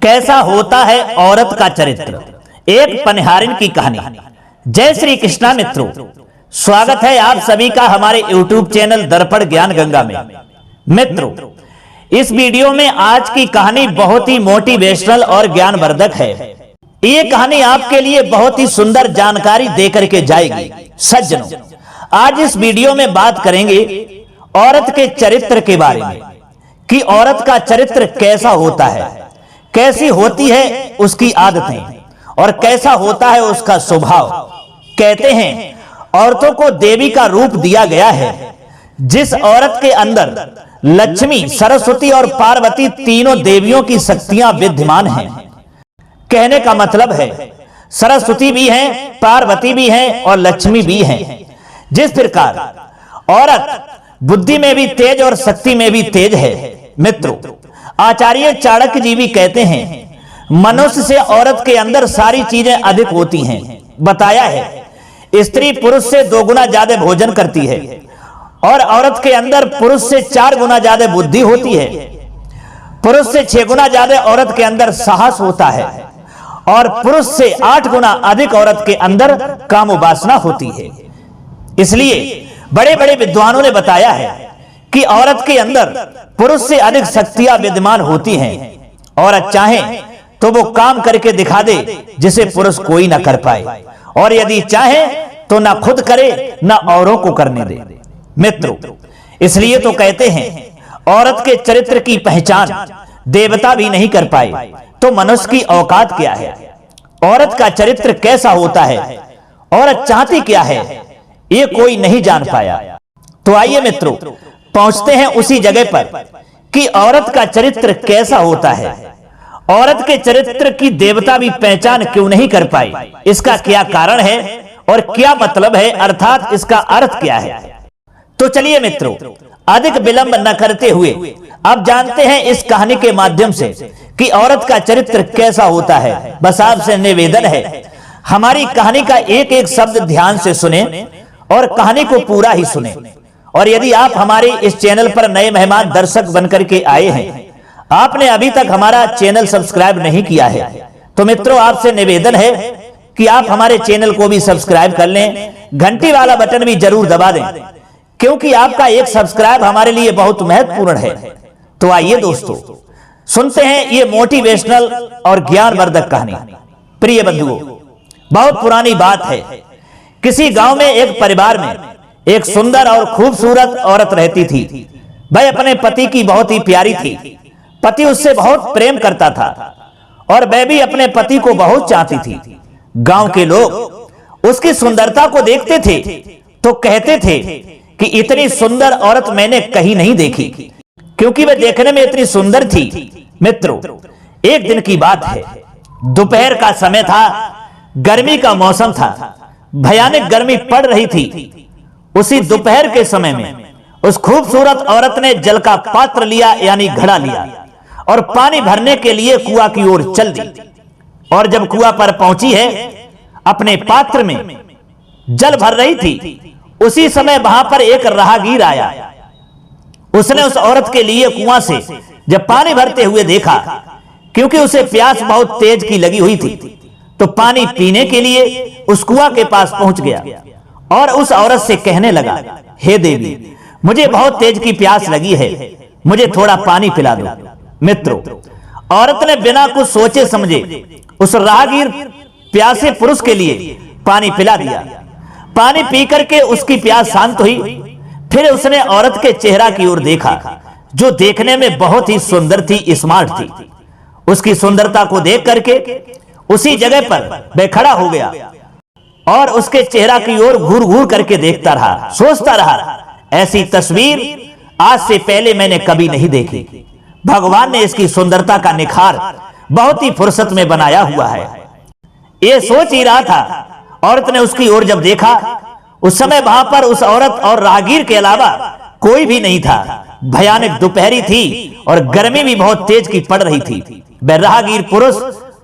कैसा होता है औरत का चरित्र, एक पनिहारिन की कहानी। जय श्री कृष्णा मित्रों, स्वागत है आप सभी का हमारे YouTube चैनल दर्पण ज्ञान गंगा में। मित्रों, इस वीडियो में आज की कहानी बहुत ही मोटिवेशनल और ज्ञानवर्धक है। ये कहानी आपके लिए बहुत ही सुंदर जानकारी देकर के जाएगी। सज्जनों, आज इस वीडियो में बात करेंगे औरत के चरित्र के बारे में कि औरत का चरित्र कैसा होता है, कैसी होती है उसकी आदतें और कैसा होता है उसका स्वभाव। कहते हैं औरतों को देवी का रूप दिया गया है। जिस औरत के अंदर लक्ष्मी, सरस्वती और पार्वती तीनों देवियों की शक्तियां विद्यमान हैं। कहने का मतलब है सरस्वती भी हैं, पार्वती भी हैं और लक्ष्मी भी हैं। जिस प्रकार औरत बुद्धि में भी तेज और शक्ति में भी तेज है। मित्रों, आचार्य चाणक्य जी भी कहते हैं मनुष्य से औरत के अंदर सारी चीजें अधिक होती हैं। बताया है स्त्री पुरुष से 2 गुना ज्यादा भोजन करती है और औरत के अंदर पुरुष से 4 गुना ज्यादा बुद्धि होती है। पुरुष से 6 गुना ज्यादा औरत के अंदर साहस होता है और पुरुष से 8 गुना अधिक औरत के अंदर काम वासना होती है। इसलिए बड़े बड़े विद्वानों ने बताया है कि औरत के अंदर पुरुष से अधिक शक्तियां विद्यमान होती हैं। औरत चाहे तो वो काम करके दिखा दे जिसे पुरुष कोई ना कर पाए, और यदि चाहे तो ना खुद करे ना औरों को करने दे। मित्रों, इसलिए तो कहते हैं औरत के चरित्र की पहचान देवता भी नहीं कर पाए तो मनुष्य की औकात क्या है। औरत का चरित्र कैसा होता है, औरत चाहती क्या है, ये कोई नहीं जान पाया। तो आइए मित्रों, पहुंचते हैं उसी जगह पर कि औरत का चरित्र कैसा होता है। औरत के चरित्र की देवता भी पहचान क्यों नहीं कर पाई, इसका क्या कारण है और क्या मतलब है, अर्थात इसका अर्थ क्या है। तो चलिए मित्रों, अधिक विलंब न करते हुए अब जानते हैं इस कहानी के माध्यम से कि औरत का चरित्र कैसा होता है। बस आपसे निवेदन है हमारी कहानी का एक एक शब्द ध्यान से सुने और कहानी को पूरा ही सुने। और यदि आप हमारे इस चैनल पर नए मेहमान दर्शक बनकर के आए हैं, आपने अभी तक हमारा चैनल सब्सक्राइब नहीं किया है, तो मित्रों आपसे निवेदन है कि आप हमारे चैनल को भी सब्सक्राइब कर लें, घंटी वाला बटन भी जरूर दबा दें, क्योंकि आपका एक सब्सक्राइब हमारे लिए बहुत महत्वपूर्ण है। तो आइए दोस्तों, सुनते हैं ये मोटिवेशनल और ज्ञानवर्धक कहानी। प्रिय बंधुओं, बहुत पुरानी बात है। किसी गांव में एक परिवार में एक सुंदर और खूबसूरत औरत रहती थी। वह अपने पति की बहुत ही प्यारी थी। पति उससे बहुत प्रेम करता था और वह भी अपने पति को बहुत चाहती थी। गांव के लोग उसकी सुंदरता को देखते थे तो कहते थे कि इतनी सुंदर औरत मैंने कहीं नहीं देखी, क्योंकि वह देखने में इतनी सुंदर थी। मित्रों, एक दिन की बात है, दोपहर का समय था, गर्मी का मौसम था, भयानक गर्मी पड़ रही थी। उसी दोपहर के समय में उस खूबसूरत औरत ने जल का पात्र लिया, यानी घड़ा लिया, और पानी भरने के लिए कुआं की ओर चल दी। और जब कुआं पर पहुंची है, अपने पात्र में जल भर रही थी, उसी समय वहां पर एक राहगीर आया। उसने उस औरत के लिए कुआं से जब पानी भरते हुए देखा, क्योंकि उसे प्यास बहुत तेज की लगी हुई थी, तो पानी पीने के लिए उस कुआं के पास पहुंच गया और उस औरत से कहने लगा, हे देवी, मुझे बहुत तेज की प्यास लगी है, मुझे थोड़ा पानी पिला दो। मित्रों, औरत ने बिना कुछ सोचे समझे उस राहगीर प्यासे पुरुष के लिए पानी पिला दिया। पानी पी करके उसकी प्यास शांत हुई। फिर उसने औरत के चेहरा की ओर देखा, जो देखने में बहुत ही सुंदर थी, स्मार्ट थी। उसकी सुंदरता को देख करके उसी जगह पर वह खड़ा हो गया और उसके चेहरा की ओर घूर घूर करके देखता रहा, सोचता रहा, ऐसी तस्वीर आज से पहले मैंने कभी नहीं देखी। भगवान ने इसकी सुंदरता का निखार बहुत ही फुर्सत में बनाया हुआ है। ये सोच ही रहा था, औरत ने उसकी ओर जब देखा, उस समय वहां पर उस औरत और राहगीर के अलावा कोई भी नहीं था। भयानक दोपहरी थी और गर्मी भी बहुत तेज की पड़ रही थी। वह राहगीर पुरुष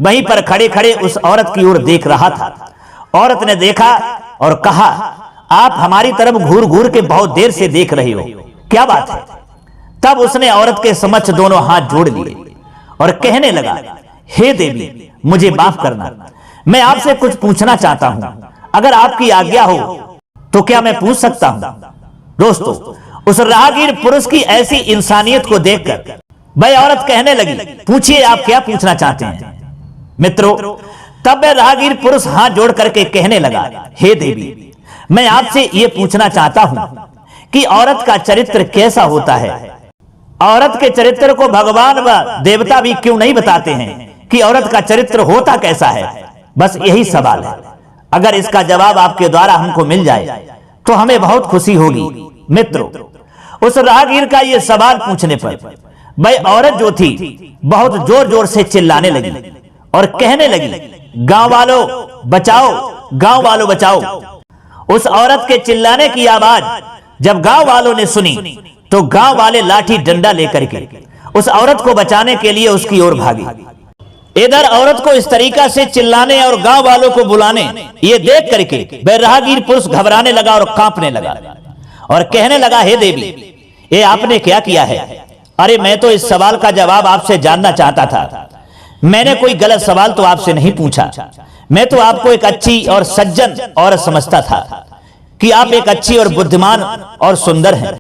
वहीं पर खड़े खड़े उस औरत की ओर देख रहा था। औरत ने देखा और कहा, आप हमारी तरफ घूर घूर के बहुत देर से देख रहे हो, क्या बात है? तब उसने औरत के समक्ष दोनों हाथ जोड़ लिए और कहने लगा, हे देवी, मुझे माफ करना, मैं आपसे कुछ पूछना चाहता हूं। अगर आपकी आज्ञा हो तो क्या मैं पूछ सकता हूं? दोस्तों, उस राहगीर पुरुष की ऐसी इंसानियत को देखकर वह औरत कहने लगी, पूछिए, आप क्या पूछना चाहते हैं? मित्रों, तब वह राहगीर पुरुष हाथ जोड़ करके कहने लगा, हे देवी, मैं आपसे यह पूछना चाहता हूं कि औरत का चरित्र कैसा होता है? औरत के चरित्र को भगवान व देवता भी क्यों नहीं बताते हैं कि औरत का चरित्र होता कैसा है? बस यही सवाल है। अगर इसका जवाब आपके द्वारा हमको मिल जाए तो हमें बहुत खुशी होगी। मित्रों, उस राहगीर का यह सवाल पूछने पर वह औरत जो थी बहुत जोर जोर से चिल्लाने लगी और कहने लगी, गांव वालों बचाओ, गांव वालों बचाओ। उस औरत के चिल्लाने की आवाज जब गांव वालों ने सुनी तो गांव वाले लाठी डंडा लेकर के उस औरत को बचाने के लिए उसकी ओर भागे। इधर औरत को इस तरीका से चिल्लाने और गांव वालों को बुलाने ये देख करके वह राहगीर पुरुष घबराने लगा और कांपने लगा और कहने लगा, हे देवी, ये आपने क्या किया है? अरे, मैं तो इस सवाल का जवाब आपसे जानना चाहता था। मैंने कोई गलत सवाल तो आपसे नहीं पूछा। मैं तो आपको एक अच्छी और सज्जन औरत समझता था कि आप एक अच्छी और बुद्धिमान और सुंदर हैं।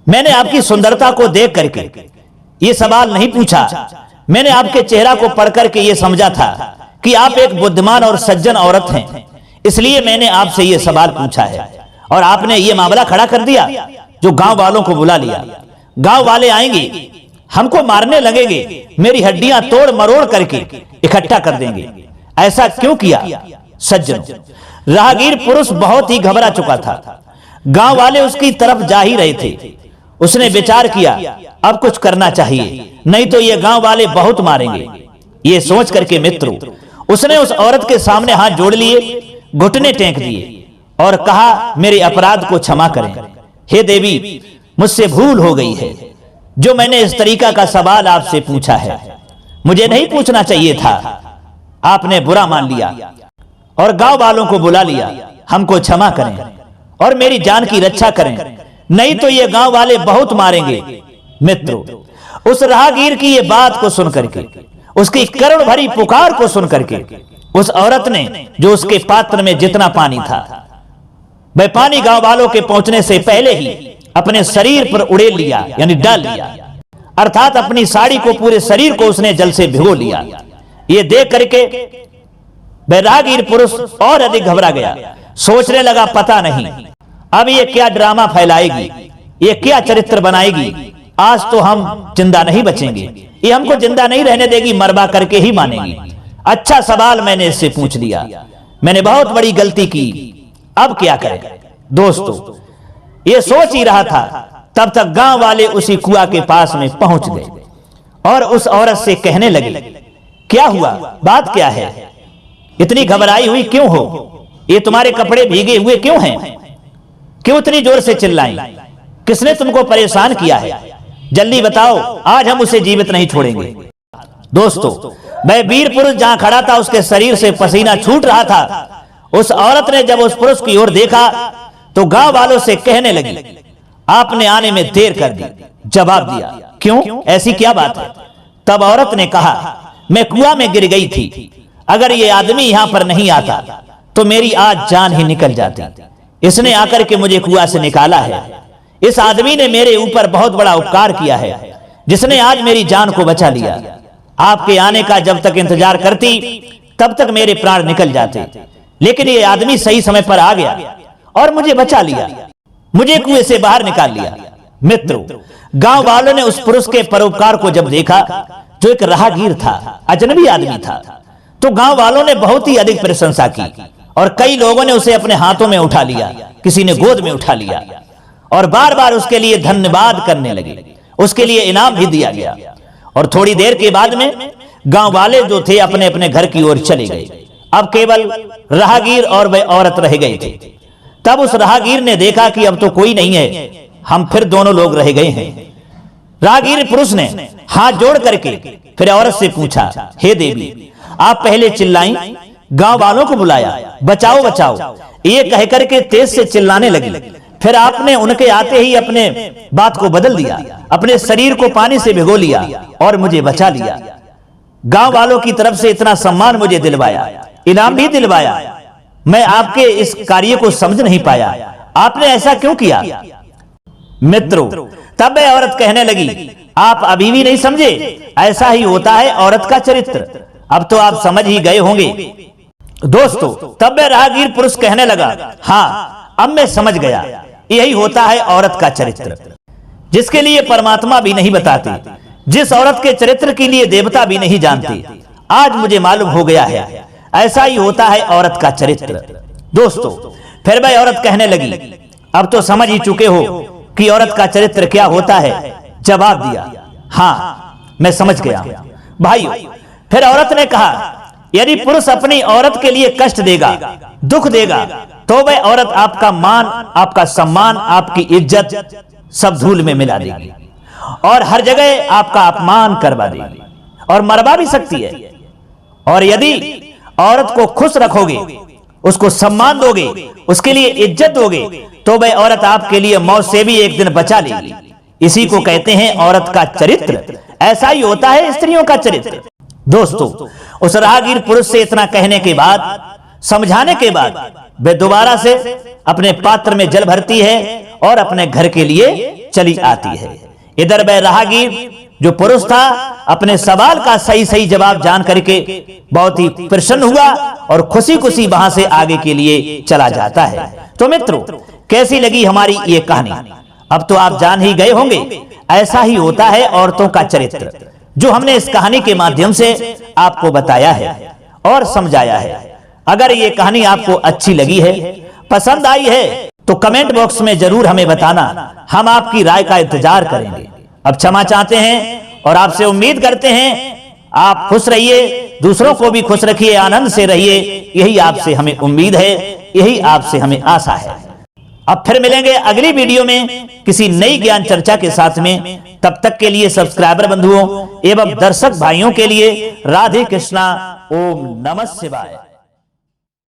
मैंने आपकी सुंदरता को देख करके ये सवाल नहीं पूछा। मैंने आपके चेहरा को पढ़ करके ये समझा था कि आप एक बुद्धिमान और सज्जन औरत हैं, इसलिए मैंने आपसे ये सवाल पूछा है और आपने ये मामला खड़ा कर दिया जो गांव वालों को बुला लिया। गांव वाले आएंगे, हमको मारने लगेंगे, मेरी हड्डियां तोड़ मरोड़ करके इकट्ठा कर देंगे। ऐसा क्यों किया? सज्जनों, राहगीर पुरुष बहुत ही घबरा चुका था। गांव वाले उसकी तरफ जा ही रहे थे। उसने विचार किया, अब कुछ करना चाहिए, नहीं तो ये गांव वाले बहुत मारेंगे। ये सोच करके मित्रों, उसने उस औरत के सामने हाथ जोड़ लिए, घुटने टेक दिए और कहा, मेरे अपराध को क्षमा करें। हे देवी, मुझसे भूल हो गई है जो मैंने इस तरीका का सवाल आपसे पूछा है। मुझे नहीं पूछना चाहिए था, आपने बुरा मान लिया और गांव वालों को बुला लिया। हमको क्षमा करें और मेरी जान की रक्षा करें, नहीं तो ये गांव वाले बहुत मारेंगे। मित्रों, उस राहगीर की ये बात को सुन करके, उसकी करुण भरी पुकार को सुन करके, उस औरत ने जो उसके पात्र में जितना पानी था वह पानी गांव वालों के पहुंचने से पहले ही अपने शरीर पर उड़ेल लिया, यानी डाल लिया। अर्थात अपनी साड़ी को, पूरे शरीर को उसने जल से भिगो लिया। ये देख करके वह राहगीर पुरुष और अधिक घबरा गया। सोचने लगा, पता नहीं अब ये क्या ड्रामा फैलाएगी, ये क्या चरित्र बनाएगी। आज तो हम जिंदा नहीं बचेंगे, ये हमको जिंदा नहीं रहने देगी, मरवा करके ही मानेगी। अच्छा सवाल मैंने इससे पूछ लिया, मैंने बहुत बड़ी गलती की, अब क्या करें? दोस्तों, ये सोच ही रहा था, तब तक गांव वाले उसी कुआं के पास में पहुंच गए और उस औरत से कहने लगे, क्या हुआ, बात क्या है? इतनी घबराई हुई क्यों हो? ये तुम्हारे कपड़े भीगे हुए क्यों हैं? क्यों इतनी जोर से चिल्लाई? किसने तुमको परेशान किया है? जल्दी बताओ, आज हम उसे जीवित नहीं छोड़ेंगे। दोस्तों, वह वीर पुरुष जहां खड़ा था उसके शरीर से पसीना छूट रहा था। उस औरत ने जब उस पुरुष की ओर देखा तो गांव वालों से कहने लगी, आपने आने में देर कर दी। जवाब दिया, क्यों, ऐसी क्या बात है? तब औरत ने कहा, मैं कुआं में गिर गई थी, अगर ये आदमी यहां पर नहीं आता तो मेरी आज जान ही निकल जाती। इसने आकर के मुझे कुआं से निकाला है। इस आदमी ने मेरे ऊपर बहुत बड़ा उपकार किया है, जिसने आज मेरी जान को बचा लिया। आपके आने का जब तक इंतजार करती तब तक मेरे प्राण निकल जाते, लेकिन ये आदमी सही समय पर आ गया और मुझे बचा लिया, मुझे कुएं से बाहर निकाल लिया। मित्रों, गांव वालों ने उस पुरुष के परोपकार को जब देखा, जो एक राहगीर था, अजनबी आदमी था, तो गांव वालों ने बहुत ही अधिक प्रशंसा की और कई लोगों ने उसे अपने हाथों में उठा लिया, किसी ने गोद में उठा लिया और बार बार उसके लिए धन्यवाद करने लगे। उसके लिए इनाम भी दिया गया और थोड़ी देर के बाद में गांव वाले जो थे अपने अपने घर की ओर चले गए। अब केवल राहगीर और वह औरत रह गए थे। तब उस राहगीर ने देखा कि अब तो कोई नहीं है, हम फिर दोनों लोग रह गए हैं। राहगीर पुरुष ने हाथ जोड़ करके फिर औरत से पूछा, हे देवी, आप पहले चिल्लाई, गांव वालों को बुलाया, बचाओ बचाओ, ये कह करके तेज से चिल्लाने लगी, फिर आपने उनके आते ही अपने बात को बदल दिया, अपने शरीर को पानी से भिगो लिया और मुझे बचा लिया। गांव वालों की तरफ से इतना सम्मान मुझे दिलवाया, इनाम भी दिलवाया। मैं आपके इस कार्य को समझ नहीं पाया, आपने ऐसा क्यों किया? मित्रों, तब वह औरत कहने लगी, आप अभी भी नहीं समझे, ऐसा ही होता है औरत का चरित्र। अब तो आप समझ ही गए होंगे। दोस्तों, तब वह राहगीर पुरुष कहने लगा, हाँ अब मैं समझ गया, यही होता है औरत का चरित्र, जिसके लिए परमात्मा भी नहीं बताते, जिस औरत के चरित्र के लिए देवता भी नहीं जानते, आज मुझे मालूम हो गया है, ऐसा ही होता है औरत का चरित्र। दोस्तों, फिर वह औरत कहने लगी, अब तो समझ ही चुके हो कि औरत का चरित्र क्या होता है। जवाब दिया, हाँ मैं समझ गया। भाइयों, फिर औरत ने कहा, यदि पुरुष अपनी औरत के लिए कष्ट देगा, दुख देगा, तो वह औरत आपका मान, आपका सम्मान, आपकी इज्जत सब धूल में मिला देगी और हर जगह आपका अपमान करवा देगी और मरवा भी सकती है। और यदि औरत को खुश रखोगे, उसको सम्मान दोगे, उसके लिए इज्जत दोगे, तो वह औरत आपके लिए मौत से भी एक दिन बचा लेगी। इसी को कहते हैं औरत का चरित्र। ऐसा ही होता है स्त्रियों का चरित्र। दोस्तों, उस राहगीर पुरुष से इतना कहने के बाद, समझाने के बाद, वे दोबारा से अपने पात्र में जल भरती है और अपने घर के लिए चली आती है। इधर वह राहगीर जो पुरुष था, अपने सवाल का सही सही जवाब जान करके बहुत ही प्रसन्न हुआ और खुशी खुशी वहां से आगे के लिए चला जाता है। तो मित्रों, कैसी लगी हमारी ये कहानी? अब तो आप जान ही गए होंगे, ऐसा ही होता है औरतों का चरित्र, जो हमने इस कहानी के माध्यम से आपको बताया है और समझाया है। अगर ये कहानी आपको अच्छी लगी है, पसंद आई है, तो कमेंट बॉक्स में जरूर हमें बताना, हम आपकी राय का इंतजार करेंगे। अब क्षमा चाहते हैं और आपसे उम्मीद करते हैं आप खुश रहिए, दूसरों को भी खुश रखिए, आनंद से रहिए, यही आपसे हमें उम्मीद है, यही आपसे हमें आशा है। अब फिर मिलेंगे अगली वीडियो में किसी नई ज्ञान चर्चा के साथ में। तब तक के लिए सब्सक्राइबर बंधुओं एवं दर्शक भाइयों के लिए राधे कृष्णा, ओम नमः शिवाय।